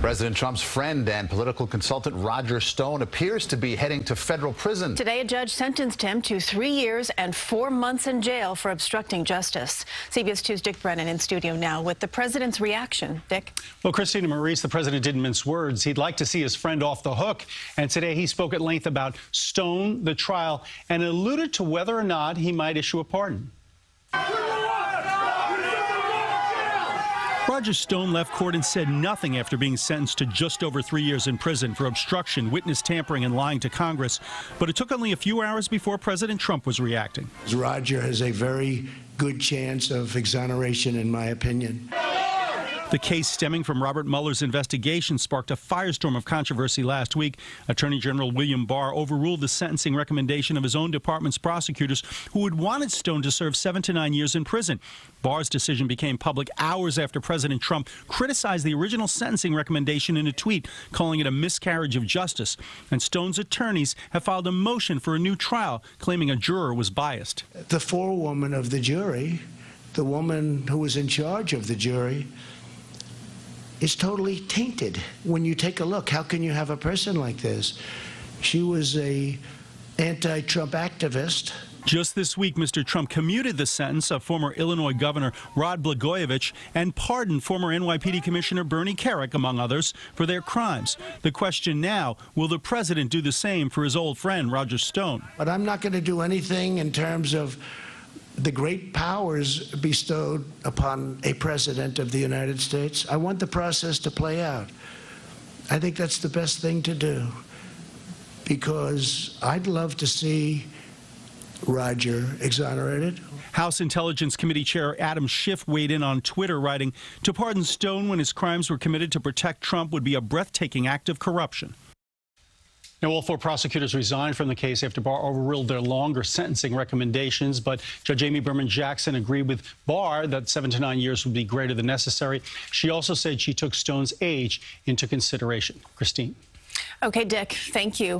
President Trump's friend and political consultant Roger Stone appears to be heading to federal prison. Today, a judge sentenced him to 3 years and 4 months in jail for obstructing justice. CBS 2's Dick Brennan in studio now with the president's reaction. Dick? Well, Christina Maurice, the president didn't mince words. He'd like to see his friend off the hook. And today he spoke at length about Stone, the trial, and alluded to whether or not he might issue a pardon. Roger Stone left court and said nothing after being sentenced to just over 3 years in prison for obstruction, witness tampering, and lying to Congress. But it took only a few hours before President Trump was reacting. Roger has a very good chance of exoneration, in my opinion. The case stemming from Robert Mueller's investigation sparked a firestorm of controversy last week. Attorney General William Barr overruled the sentencing recommendation of his own department's prosecutors, who had wanted Stone to serve 7 to 9 years in prison. Barr's decision became public hours after President Trump criticized the original sentencing recommendation in a tweet, calling it a miscarriage of justice. And Stone's attorneys have filed a motion for a new trial, claiming a juror was biased. The forewoman of the jury, the woman who was in charge of the jury, is totally tainted. When you take a look, how can you have a person like this? She was a anti-Trump activist. Just this week, Mr. Trump commuted the sentence of former Illinois Governor Rod Blagojevich and pardoned former NYPD Commissioner Bernie Kerik, among others, for their crimes. The question now, will the president do the same for his old friend Roger Stone? But I'm not going to do anything in terms of the great powers bestowed upon a president of the United States. I want the process to play out. I think that's the best thing to do, because I'd love to see Roger exonerated. House Intelligence Committee Chair Adam Schiff weighed in on Twitter, writing, "To pardon Stone when his crimes were committed to protect Trump would be a breathtaking act of corruption." Now, all 4 prosecutors resigned from the case after Barr overruled their longer sentencing recommendations, but Judge Amy Berman Jackson agreed with Barr that 7 to 9 years would be greater than necessary. She also said she took Stone's age into consideration. Christine. Okay, Dick, thank you.